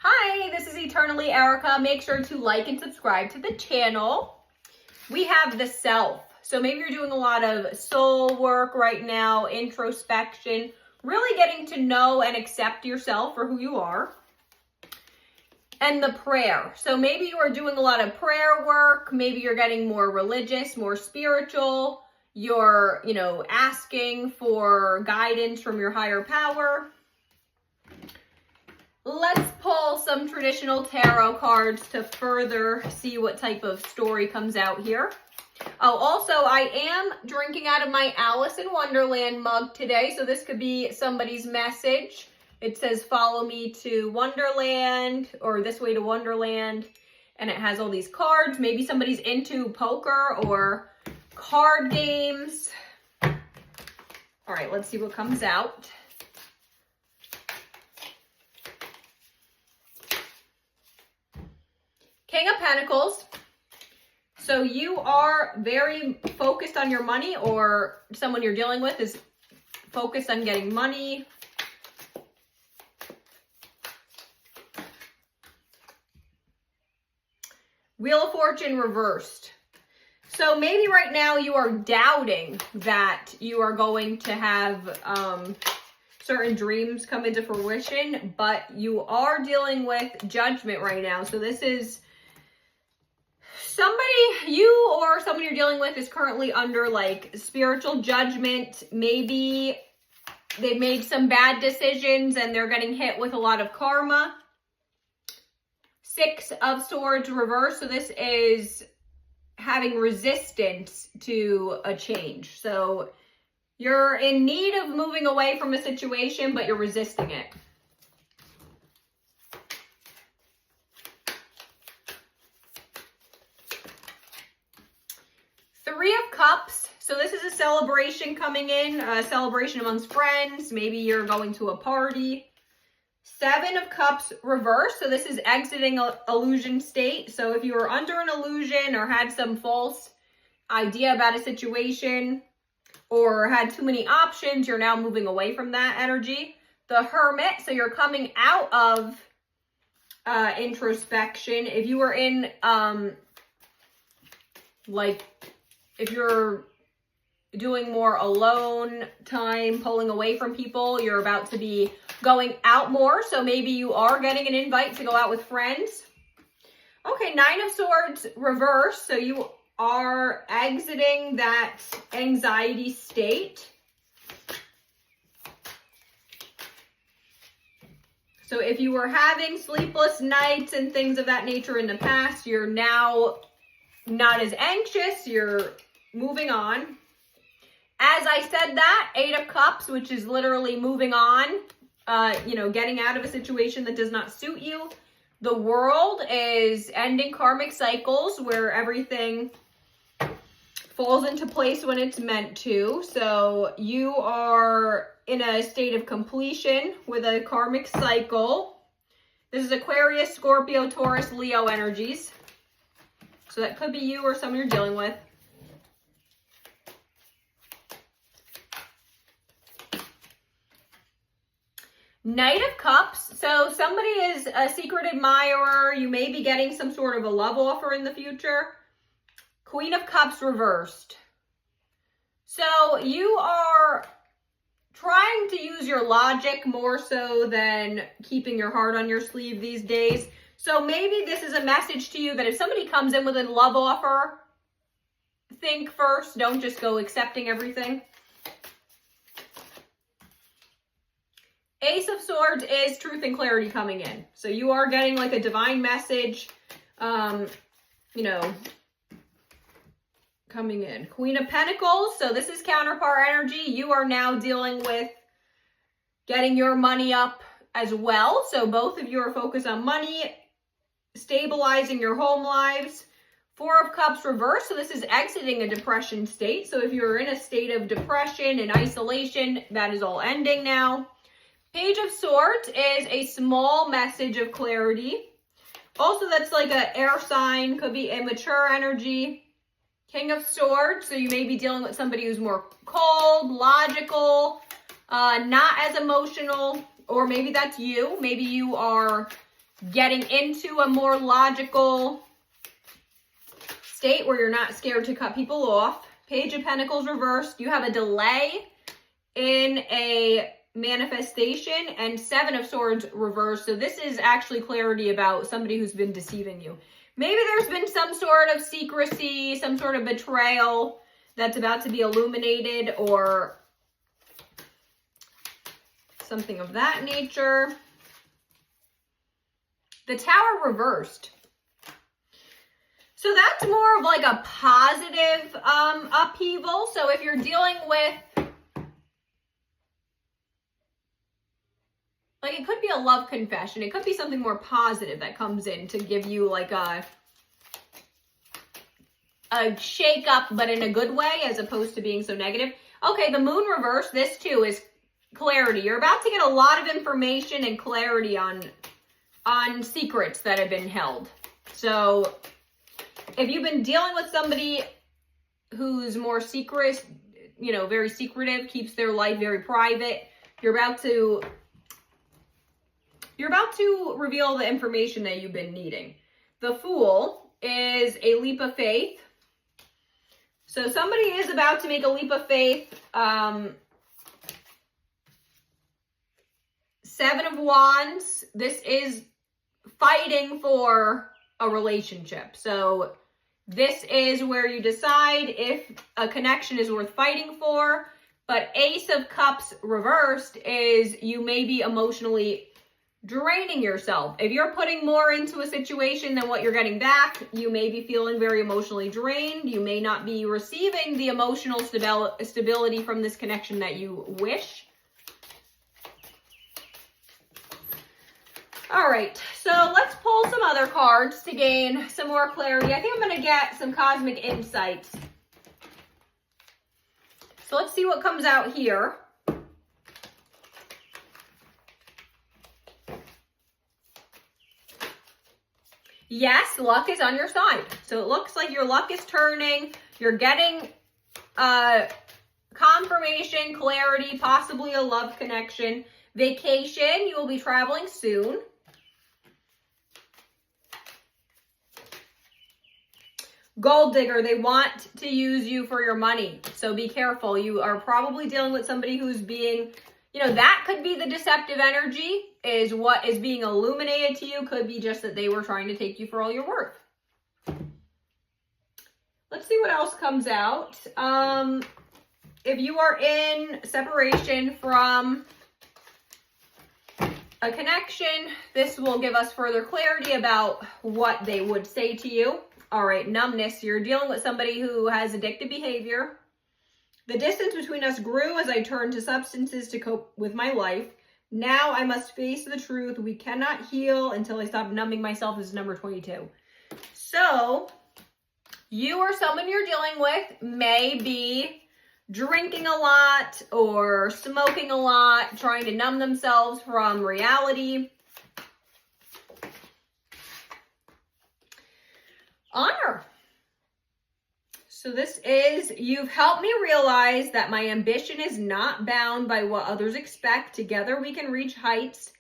Hi, this is Eternally Erica. Make sure to like and subscribe to the channel. We have the self. So maybe you're doing a lot of soul work right now, introspection, really getting to know and accept yourself for who you are. And the prayer. So maybe you are doing a lot of prayer work. Maybe you're getting more religious, more spiritual. You're, asking for guidance from your higher power. Let's pull some traditional tarot cards to further see what type of story comes out here. Oh, also, I am drinking out of my Alice in Wonderland mug today, so this could be somebody's message. It says, follow me to Wonderland, or this way to Wonderland, and it has all these cards. Maybe somebody's into poker or card games. All right, let's see what comes out. King of Pentacles. So you are very focused on your money, or someone you're dealing with is focused on getting money. Wheel of Fortune reversed. So maybe right now you are doubting that you are going to have certain dreams come into fruition, but you are dealing with judgment right now. So this is you or someone you're dealing with is currently under like spiritual judgment. Maybe they made some bad decisions and they're getting hit with a lot of karma. Six of Swords reversed. So this is having resistance to a change. So you're in need of moving away from a situation, but you're resisting it. Three of Cups. So this is a celebration coming in, a celebration amongst friends. Maybe you're going to a party. Seven of Cups reversed. So this is exiting an illusion state. So if you were under an illusion or had some false idea about a situation or had too many options, you're now moving away from that energy. The Hermit. So you're coming out of introspection. If you were in if you're doing more alone time, pulling away from people, you're about to be going out more. So maybe you are getting an invite to go out with friends. Okay, Nine of Swords reversed. So you are exiting that anxiety state. So if you were having sleepless nights and things of that nature in the past, you're now not as anxious. You're moving on. As I said that, Eight of Cups, which is literally moving on, getting out of a situation that does not suit you. The World is ending karmic cycles where everything falls into place when it's meant to. So you are in a state of completion with a karmic cycle. This is Aquarius, Scorpio, Taurus, Leo energies. So that could be you or someone you're dealing with. Knight of Cups. So somebody is a secret admirer. You may be getting some sort of a love offer in the future. Queen of Cups reversed. So you are trying to use your logic more so than keeping your heart on your sleeve these days. So maybe this is a message to you that if somebody comes in with a love offer, think first. Don't just go accepting everything. Ace of Swords is truth and clarity coming in. So you are getting like a divine message, coming in. Queen of Pentacles. So this is counterpart energy. You are now dealing with getting your money up as well. So both of you are focused on money, stabilizing your home lives. Four of Cups reversed. So this is exiting a depression state. So if you're in a state of depression and isolation, that is all ending now. Page of Swords is a small message of clarity. Also, that's like an air sign, could be immature energy. King of Swords, so you may be dealing with somebody who's more cold, logical, not as emotional, or maybe that's you. Maybe you are getting into a more logical state where you're not scared to cut people off. Page of Pentacles reversed. You have a delay in a manifestation, and Seven of Swords reversed. So this is actually clarity about somebody who's been deceiving you. Maybe there's been some sort of secrecy, some sort of betrayal that's about to be illuminated, or something of that nature. The Tower reversed. So that's more of like a positive upheaval. So if you're dealing with, like, it could be a love confession. It could be something more positive that comes in to give you like a shake up, but in a good way, as opposed to being so negative. Okay, the Moon reverse, this too is clarity. You're about to get a lot of information and clarity on secrets that have been held. So if you've been dealing with somebody who's more secret, you know, very secretive, keeps their life very private, you're about to reveal the information that you've been needing. The Fool is a leap of faith. So somebody is about to make a leap of faith. Seven of Wands. This is fighting for a relationship. So this is where you decide if a connection is worth fighting for. But Ace of Cups reversed is you may be emotionally draining yourself. If you're putting more into a situation than what you're getting back, you may be feeling very emotionally drained. You may not be receiving the emotional stability from this connection that you wish. All right, so let's pull some other cards to gain some more clarity. I think I'm going to get some cosmic insights. So let's see what comes out here. Yes, luck is on your side. So it looks like your luck is turning. You're getting confirmation, clarity, possibly a love connection. Vacation, you will be traveling soon. Gold digger, they want to use you for your money. So be careful. You are probably dealing with somebody who's being, you know, that could be the deceptive energy, is what is being illuminated to you. Could be just that they were trying to take you for all you're worth. Let's see what else comes out. If you are in separation from a connection, this will give us further clarity about what they would say to you. All right, numbness. You're dealing with somebody who has addictive behavior. The distance between us grew as I turned to substances to cope with my life. Now I must face the truth. We cannot heal until I stop numbing myself. This is number 22. So you or someone you're dealing with may be drinking a lot or smoking a lot, trying to numb themselves from reality. Honor. So this is, you've helped me realize that my ambition is not bound by what others expect. Together we can reach heights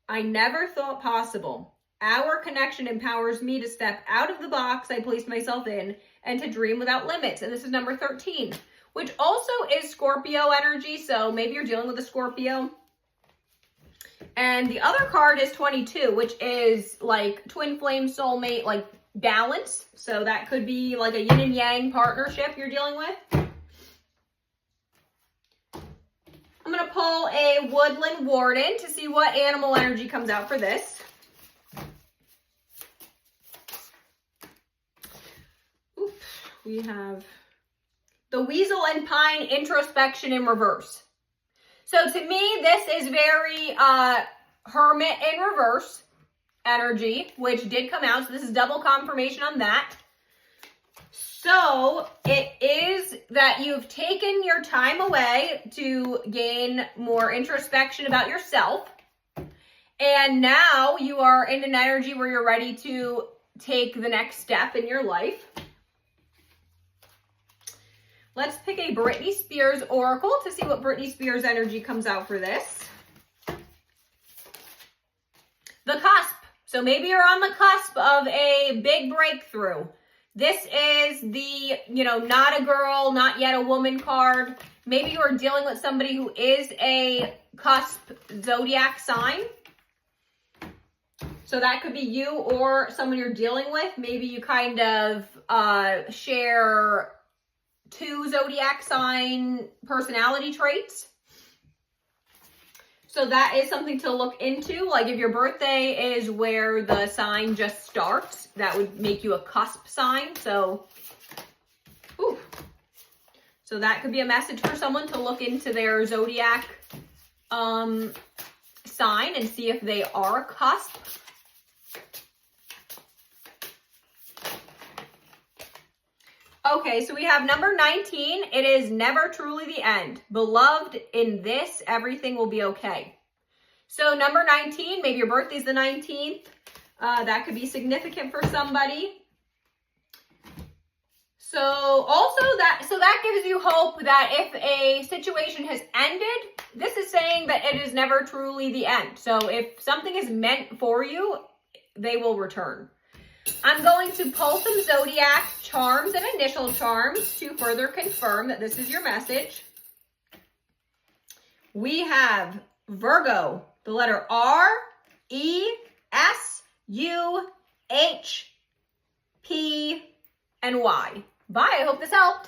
I never thought possible. Our connection empowers me to step out of the box I placed myself in and to dream without limits. And this is number 13, which also is Scorpio energy. So maybe you're dealing with a Scorpio. And the other card is 22, which is like twin flame soulmate, like balance. So that could be like a yin and yang partnership you're dealing with. I'm going to pull a woodland warden to see what animal energy comes out for this. Oops, we have the weasel and pine introspection in reverse. So to me, this is very hermit in reverse energy, which did come out. So this is double confirmation on that. So it is that you've taken your time away to gain more introspection about yourself. And now you are in an energy where you're ready to take the next step in your life. Let's pick a Britney Spears oracle to see what Britney Spears energy comes out for this. The cusp. So maybe you're on the cusp of a big breakthrough. This is the, not a girl, not yet a woman card. Maybe you're dealing with somebody who is a cusp zodiac sign. So that could be you or someone you're dealing with. Maybe you kind of share 2 zodiac sign personality traits. So that is something to look into. Like if your birthday is where the sign just starts, that would make you a cusp sign. So that could be a message for someone to look into their zodiac sign and see if they are a cusp. Okay, so we have number 19. It is never truly the end. Beloved, in this, everything will be okay. So number 19, maybe your birthday's the 19th. That could be significant for somebody. So that gives you hope that if a situation has ended, this is saying that it is never truly the end. So if something is meant for you, they will return. I'm going to pull some zodiac charms and initial charms to further confirm that this is your message. We have Virgo, the letter R, E, S, U, H, P, and Y. Bye. I hope this helped.